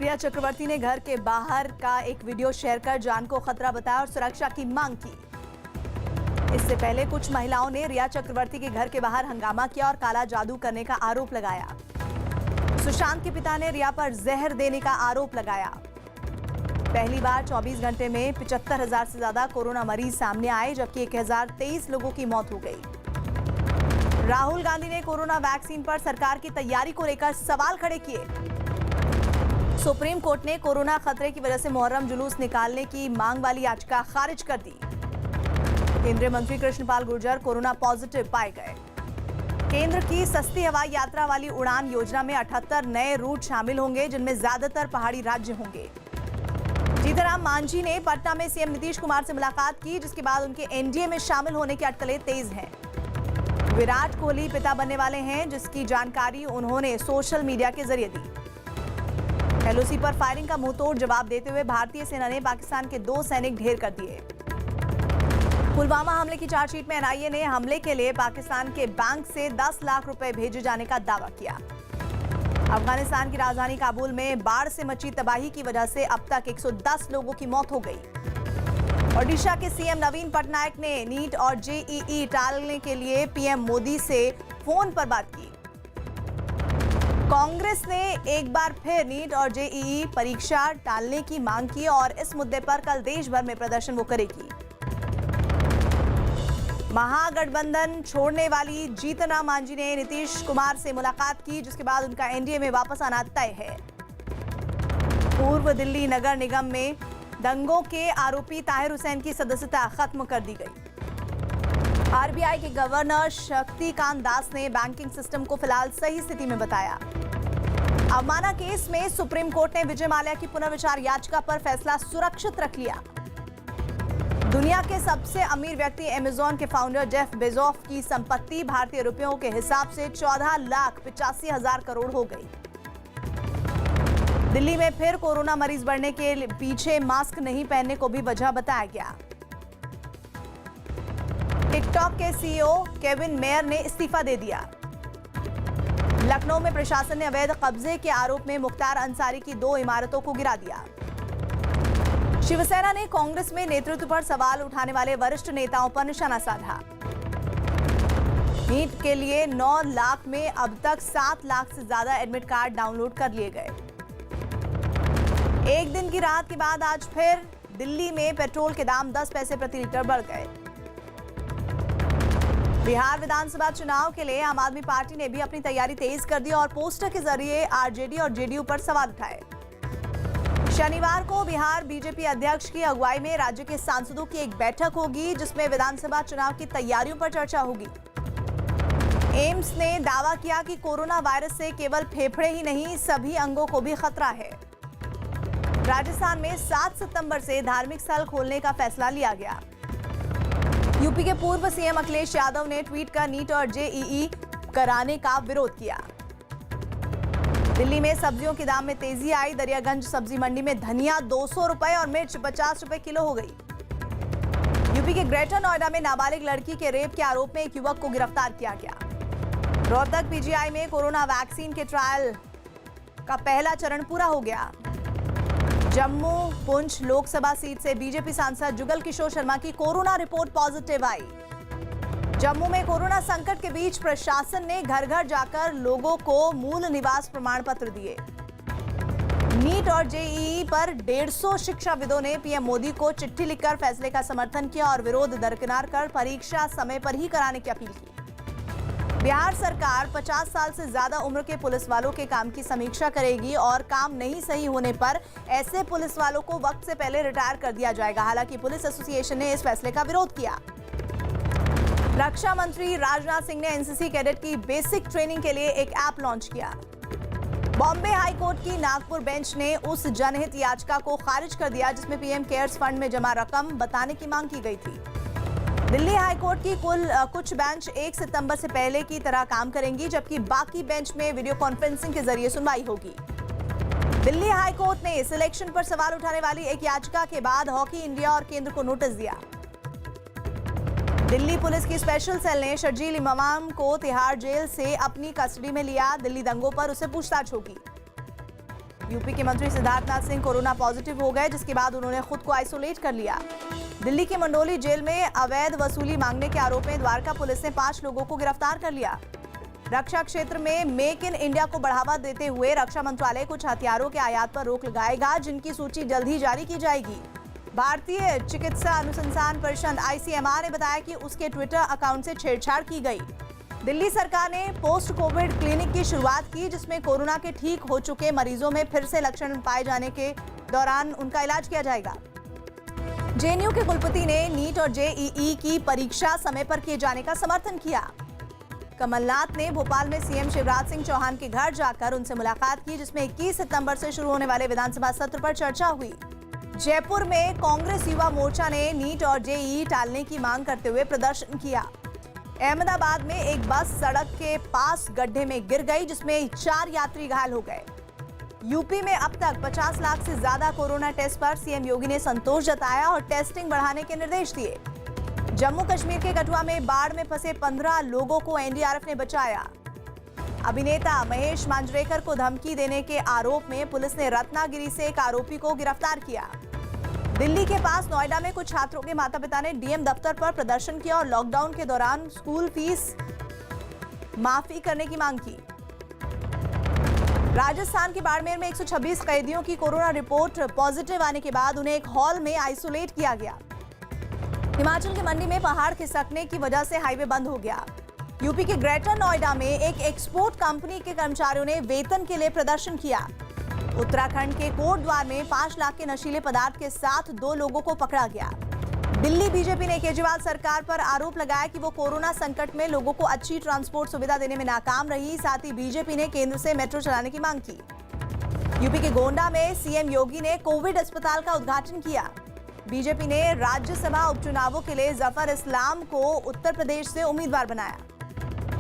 प्रिया चक्रवर्ती ने घर के बाहर का एक वीडियो शेयर कर जान को खतरा बताया और सुरक्षा की मांग की। इससे पहले कुछ महिलाओं ने रिया चक्रवर्ती के घर के बाहर हंगामा किया और काला जादू करने का आरोप लगाया। सुशांत के पिता ने रिया पर जहर देने का आरोप लगाया। पहली बार 24 घंटे में 75,000 से ज्यादा कोरोना मरीज सामने आए, जबकि 1023 लोगों की मौत हो गई। राहुल गांधी ने कोरोना वैक्सीन पर सरकार की तैयारी को लेकर सवाल खड़े किए। सुप्रीम कोर्ट ने कोरोना खतरे की वजह से मुहर्रम जुलूस निकालने की मांग वाली याचिका खारिज कर दी। केंद्रीय मंत्री कृष्णपाल गुर्जर कोरोना पॉजिटिव पाए गए। केंद्र की सस्ती हवाई यात्रा वाली उड़ान योजना में 78 नए रूट शामिल होंगे, जिनमें ज्यादातर पहाड़ी राज्य होंगे। जीतनराम मांझी ने पटना में सीएम नीतीश कुमार से मुलाकात की, जिसके बाद उनके एनडीए में शामिल होने की अटकलें तेज हैं। विराट कोहली पिता बनने वाले हैं, जिसकी जानकारी उन्होंने सोशल मीडिया के जरिए दी। एलओसी पर फायरिंग का मुंहतोड़ जवाब देते हुए भारतीय सेना ने पाकिस्तान के 2 सैनिक ढेर कर दिए। पुलवामा हमले की चार्जशीट में एनआईए ने हमले के लिए पाकिस्तान के बैंक से 10 लाख रुपए भेजे जाने का दावा किया। अफगानिस्तान की राजधानी काबुल में बाढ़ से मची तबाही की वजह से अब तक 110 लोगों की मौत हो गई। ओडिशा के सीएम नवीन पटनायक ने नीट और जेईई टालने के लिए पीएम मोदी से फोन पर बात की। कांग्रेस ने एक बार फिर नीट और जेईई परीक्षा टालने की मांग की और इस मुद्दे पर कल देश भर में प्रदर्शन वो करेगी। महागठबंधन छोड़ने वाली जीतनराम मांझी ने नीतीश कुमार से मुलाकात की, जिसके बाद उनका एनडीए में वापस आना तय है। पूर्व दिल्ली नगर निगम में दंगों के आरोपी ताहिर हुसैन की सदस्यता खत्म कर दी गई। आरबीआई के गवर्नर शक्तिकांत दास ने बैंकिंग सिस्टम को फिलहाल सही स्थिति में बताया। अवमानना केस में सुप्रीम कोर्ट ने विजय माल्या की पुनर्विचार याचिका पर फैसला सुरक्षित रख लिया। दुनिया के सबसे अमीर व्यक्ति अमेज़न के फाउंडर जेफ बेजोस की संपत्ति भारतीय रुपयों के हिसाब से 14,85,000 करोड़ हो गई। दिल्ली में फिर कोरोना मरीज बढ़ने के पीछे मास्क नहीं पहनने को भी वजह बताया गया। टिकटॉक के सीईओ केविन मेयर ने इस्तीफा दे दिया। लखनऊ में प्रशासन ने अवैध कब्जे के आरोप में मुख्तार अंसारी की 2 इमारतों को गिरा दिया। शिवसेना ने कांग्रेस में नेतृत्व पर सवाल उठाने वाले वरिष्ठ नेताओं पर निशाना साधा। नीट के लिए 9 लाख में अब तक 7 लाख से ज्यादा एडमिट कार्ड डाउनलोड कर लिए गए। एक दिन की राहत के बाद आज फिर दिल्ली में पेट्रोल के दाम 10 पैसे प्रति लीटर बढ़ गए। बिहार विधानसभा चुनाव के लिए आम आदमी पार्टी ने भी अपनी तैयारी तेज कर दी और पोस्टर के जरिए आरजेडी और जेडीयू पर सवाल उठाए। शनिवार को बिहार बीजेपी अध्यक्ष की अगुवाई में राज्य के सांसदों की एक बैठक होगी, जिसमें विधानसभा चुनाव की तैयारियों पर चर्चा होगी। एम्स ने दावा किया कि कोरोना वायरस से केवल फेफड़े ही नहीं, सभी अंगों को भी खतरा है। राजस्थान में 7 सितंबर से धार्मिक स्थल खोलने का फैसला लिया गया। यूपी के पूर्व सीएम अखिलेश यादव ने ट्वीट कर नीट और जेईई कराने का विरोध किया। दिल्ली में सब्जियों के दाम में तेजी आई। दरियागंज सब्जी मंडी में धनिया 200 रुपए और मिर्च 50 रुपए किलो हो गई। यूपी के ग्रेटर नोएडा में नाबालिग लड़की के रेप के आरोप में एक युवक को गिरफ्तार किया गया। रोहतक पीजीआई में कोरोना वैक्सीन के ट्रायल का पहला चरण पूरा हो गया। जम्मू पुंछ लोकसभा सीट से बीजेपी सांसद जुगल किशोर शर्मा की कोरोना रिपोर्ट पॉजिटिव आई। जम्मू में कोरोना संकट के बीच प्रशासन ने घर घर जाकर लोगों को मूल निवास प्रमाण पत्र दिए। नीट और जेईई पर 150 शिक्षाविदों ने पीएम मोदी को चिट्ठी लिखकर फैसले का समर्थन किया और विरोध दरकिनार कर परीक्षा समय पर ही कराने की अपील की। बिहार सरकार 50 साल से ज्यादा उम्र के पुलिस वालों के काम की समीक्षा करेगी और काम नहीं सही होने पर ऐसे पुलिस वालों को वक्त से पहले रिटायर कर दिया जाएगा। हालांकि पुलिस एसोसिएशन ने इस फैसले का विरोध किया। रक्षा मंत्री राजनाथ सिंह ने एनसीसी कैडेट की बेसिक ट्रेनिंग के लिए एक ऐप लॉन्च किया। बॉम्बे हाई कोर्ट की नागपुर बेंच ने उस जनहित याचिका को खारिज कर दिया, जिसमें पीएम केयर्स फंड में जमा रकम बताने की मांग की गई थी। दिल्ली हाई कोर्ट की कुछ बेंच 1 सितंबर से पहले की तरह काम करेंगी, जबकि बाकी बेंच में वीडियो कॉन्फ्रेंसिंग के जरिए सुनवाई होगी। दिल्ली हाई कोर्ट ने सिलेक्शन पर सवाल उठाने वाली एक याचिका के बाद हॉकी इंडिया और केंद्र को नोटिस दिया। दिल्ली पुलिस की स्पेशल सेल ने शर्जील इमाम को तिहाड़ जेल से अपनी कस्टडी में लिया। दिल्ली दंगों पर उसे पूछताछ होगी। यूपी के मंत्री सिद्धार्थनाथ सिंह कोरोना पॉजिटिव हो गए, जिसके बाद उन्होंने खुद को आइसोलेट कर लिया। दिल्ली के मंडोली जेल में अवैध वसूली मांगने के आरोप में द्वारका पुलिस ने 5 लोगों को गिरफ्तार कर लिया। रक्षा क्षेत्र में मेक इन इंडिया को बढ़ावा देते हुए रक्षा मंत्रालय कुछ हथियारों के आयात पर रोक लगाएगा, जिनकी सूची जल्द ही जारी की जाएगी। भारतीय चिकित्सा अनुसंधान परिषद (ICMR) ने बताया कि उसके ट्विटर अकाउंट से छेड़छाड़ की गई। दिल्ली सरकार ने पोस्ट कोविड क्लिनिक की शुरुआत की, जिसमें कोरोना के ठीक हो चुके मरीजों में फिर से लक्षण पाए जाने के दौरान उनका इलाज किया जाएगा। जेएनयू के कुलपति ने नीट और जेईई की परीक्षा समय पर किए जाने का समर्थन किया। कमलनाथ ने भोपाल में सीएम शिवराज सिंह चौहान के घर जाकर उनसे मुलाकात की, जिसमें 21 सितंबर से शुरू होने वाले विधानसभा सत्र पर चर्चा हुई। जयपुर में कांग्रेस युवा मोर्चा ने नीट और जेईई टालने की मांग करते हुए प्रदर्शन किया। अहमदाबाद में एक बस सड़क के पास गड्ढे में गिर गई, जिसमें 4 यात्री घायल हो गए। यूपी में अब तक 50 लाख से ज्यादा कोरोना टेस्ट पर सीएम योगी ने संतोष जताया और टेस्टिंग बढ़ाने के निर्देश दिए। जम्मू कश्मीर के कठुआ में बाढ़ में फंसे 15 लोगों को एनडीआरएफ ने बचाया। अभिनेता महेश मांजरेकर को धमकी देने के आरोप में पुलिस ने रत्नागिरी से एक आरोपी को गिरफ्तार किया। दिल्ली के पास नोएडा में कुछ छात्रों के माता-पिता ने डीएम दफ्तर पर प्रदर्शन किया और लॉकडाउन के दौरान स्कूल फीस माफी करने की मांग की। राजस्थान के बाड़मेर में 126 कैदियों की कोरोना रिपोर्ट पॉजिटिव आने के बाद उन्हें एक हॉल में आइसोलेट किया गया। हिमाचल के मंडी में पहाड़ खिसकने की वजह से हाईवे बंद हो गया। यूपी के ग्रेटर नोएडा में एक एक्सपोर्ट कंपनी के कर्मचारियों ने वेतन के लिए प्रदर्शन किया। उत्तराखंड के कोटद्वार में 5 लाख के नशीले पदार्थ के साथ 2 लोगों को पकड़ा गया। दिल्ली बीजेपी ने केजरीवाल सरकार पर आरोप लगाया कि वो कोरोना संकट में लोगों को अच्छी ट्रांसपोर्ट सुविधा देने में नाकाम रही। साथ ही बीजेपी ने केंद्र से मेट्रो चलाने की मांग की। यूपी के गोंडा में सीएम योगी ने कोविड अस्पताल का उद्घाटन किया। बीजेपी ने राज्यसभा उपचुनावों के लिए जफर इस्लाम को उत्तर प्रदेश से उम्मीदवार बनाया।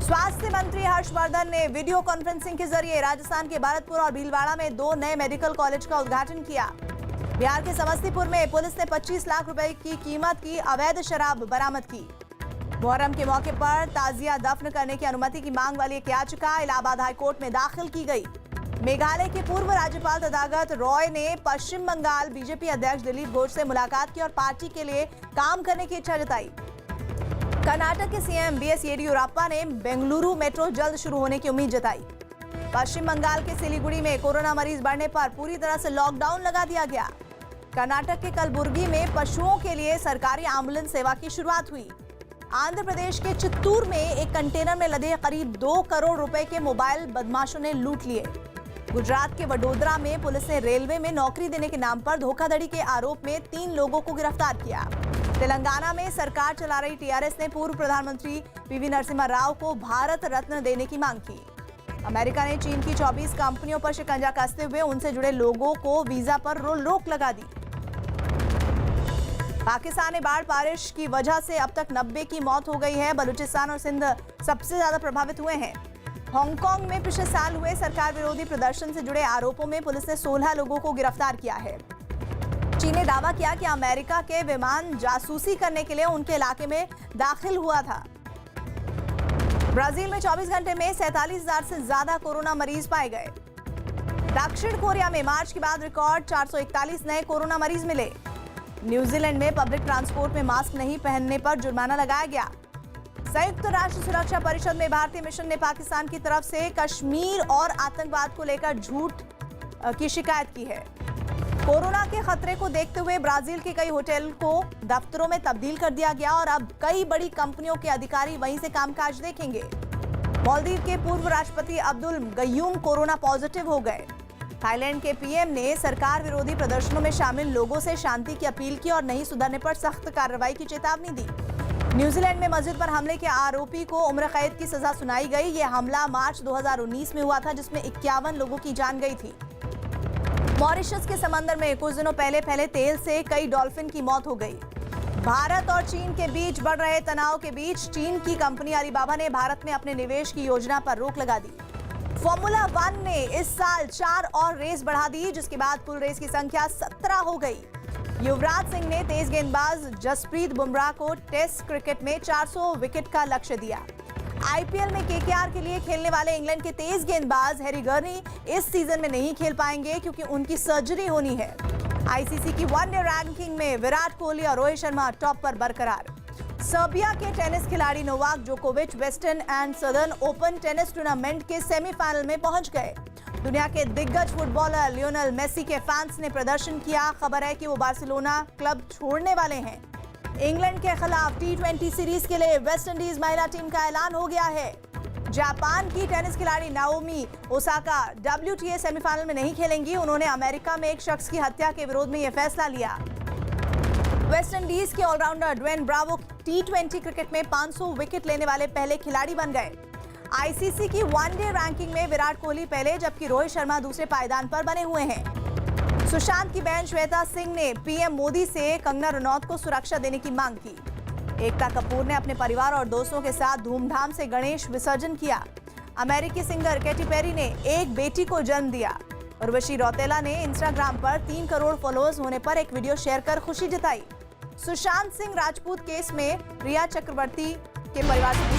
स्वास्थ्य मंत्री हर्षवर्धन ने वीडियो कॉन्फ्रेंसिंग के जरिए राजस्थान के भरतपुर और भीलवाड़ा में 2 नए मेडिकल कॉलेज का उद्घाटन किया। बिहार के समस्तीपुर में पुलिस ने 25 लाख रुपए की कीमत की अवैध शराब बरामद की। मुहर्रम के मौके पर ताजिया दफन करने की अनुमति की मांग वाली एक याचिका इलाहाबाद हाईकोर्ट में दाखिल की गई। मेघालय के पूर्व राज्यपाल तथागत रॉय ने पश्चिम बंगाल बीजेपी अध्यक्ष दिलीप घोष से मुलाकात की और पार्टी के लिए काम करने की इच्छा जताई। कर्नाटक के सीएम बीएस येडियुरप्पा ने बेंगलुरु मेट्रो जल्द शुरू होने की उम्मीद जताई। पश्चिम बंगाल के सिलीगुड़ी में कोरोना मरीज बढ़ने पर पूरी तरह से लॉकडाउन लगा दिया गया। कर्नाटक के कलबुर्गी में पशुओं के लिए सरकारी एम्बुलेंस सेवा की शुरुआत हुई। आंध्र प्रदेश के चित्तूर में एक कंटेनर में लदे करीब 2 करोड़ रुपए के मोबाइल बदमाशों ने लूट लिए। गुजरात के वडोदरा में पुलिस ने रेलवे में नौकरी देने के नाम पर धोखाधड़ी के आरोप में 3 लोगों को गिरफ्तार किया। तेलंगाना में सरकार चला रही टीआरएस ने पूर्व प्रधानमंत्री पीवी नरसिम्हा राव को भारत रत्न देने की मांग की। अमेरिका ने चीन की 24 कंपनियों पर शिकंजा कसते हुए उनसे जुड़े लोगों को वीजा पर रोक लगा दी। पाकिस्तान में बाढ़ बारिश की वजह से अब तक 90 की मौत हो गई है। बलूचिस्तान और सिंध सबसे ज्यादा प्रभावित हुए हैं। हांगकांग में पिछले साल हुए सरकार विरोधी प्रदर्शन से जुड़े आरोपों में पुलिस ने 16 लोगों को गिरफ्तार किया है। चीन ने दावा किया कि अमेरिका के विमान जासूसी करने के लिए उनके इलाके में दाखिल हुआ था। ब्राजील में 24 घंटे में 47,000 से ज्यादा कोरोना मरीज पाए गए। दक्षिण कोरिया में मार्च के बाद रिकॉर्ड 441 नए कोरोना मरीज मिले। न्यूजीलैंड में पब्लिक ट्रांसपोर्ट में मास्क नहीं पहनने पर जुर्माना लगाया गया। संयुक्त राष्ट्र सुरक्षा परिषद में भारतीय मिशन ने पाकिस्तान की तरफ से कश्मीर और आतंकवाद को लेकर झूठ की शिकायत की है। कोरोना के खतरे को देखते हुए ब्राजील के कई होटल को दफ्तरों में तब्दील कर दिया गया और अब कई बड़ी कंपनियों के अधिकारी वहीं से कामकाज देखेंगे। मालदीव के पूर्व राष्ट्रपति अब्दुल गयूम कोरोना पॉजिटिव हो गए। थाईलैंड के पीएम ने सरकार विरोधी प्रदर्शनों में शामिल लोगों से शांति की अपील की और नहीं सुधरने पर सख्त कार्रवाई की चेतावनी दी। न्यूजीलैंड में मस्जिद पर हमले के आरोपी को उम्र कैद की सजा सुनाई गई। यह हमला मार्च 2019 में हुआ था, जिसमें 51 लोगों की जान गई थी। मॉरिशस के समंदर में कुछ दिनों पहले फैले तेल से कई डॉल्फिन की मौत हो गई। भारत और चीन के बीच बढ़ रहे तनाव के बीच चीन की कंपनी अलीबाबा ने भारत में अपने निवेश की योजना पर रोक लगा दी। फॉर्मूला 1 ने इस साल 4 और रेस बढ़ा दी, जिसके बाद कुल रेस की संख्या 17 हो गई। युवराज सिंह ने तेज गेंदबाज जसप्रीत बुमराह को टेस्ट क्रिकेट में 400 विकेट का लक्ष्य दिया। आईपीएल में केकेआर के लिए खेलने वाले इंग्लैंड के तेज गेंदबाज हैरी गर्नी इस सीजन में नहीं खेल पाएंगे क्योंकि उनकी सर्जरी होनी है। आईसीसी की वनडे रैंकिंग में विराट कोहली और रोहित शर्मा टॉप पर बरकरार। सर्बिया के टेनिस खिलाड़ी नोवाक जोकोविच western and southern open tennis tournament के सेमीफाइनल में पहुंच गए। दुनिया के दिग्गज फुटबॉलर लियोनेल मेसी के फैंस ने प्रदर्शन किया। खबर है कि वो बार्सिलोना क्लब छोड़ने वाले हैं। इंग्लैंड के खिलाफ टी20 सीरीज के लिए वेस्टइंडीज महिला टीम का ऐलान हो गया है। जापान की टेनिस खिलाड़ी नाओमी ओसाका WTA सेमीफाइनल में नहीं खेलेंगी। उन्होंने अमेरिका में एक शख्स की हत्या के विरोध में यह फैसला लिया। वेस्टइंडीज के ऑलराउंडर ड्वेन ब्रावो टी20 क्रिकेट में 500 विकेट लेने वाले पहले खिलाड़ी बन गए। आईसीसी की वनडे रैंकिंग में विराट कोहली पहले जबकि रोहित शर्मा दूसरे पायदान पर बने हुए हैं। सुशांत की बहन श्वेता सिंह ने पीएम मोदी से कंगना रनौत को सुरक्षा देने की मांग की। एकता कपूर ने अपने परिवार और दोस्तों के साथ धूमधाम से गणेश विसर्जन किया। अमेरिकी सिंगर कैटी पेरी ने एक बेटी को जन्म दिया। उर्वशी रौतेला ने इंस्टाग्राम पर 3 करोड़ फॉलोअर्स होने पर एक वीडियो शेयर कर खुशी जताई। सुशांत सिंह राजपूत केस में रिया चक्रवर्ती के परिवार से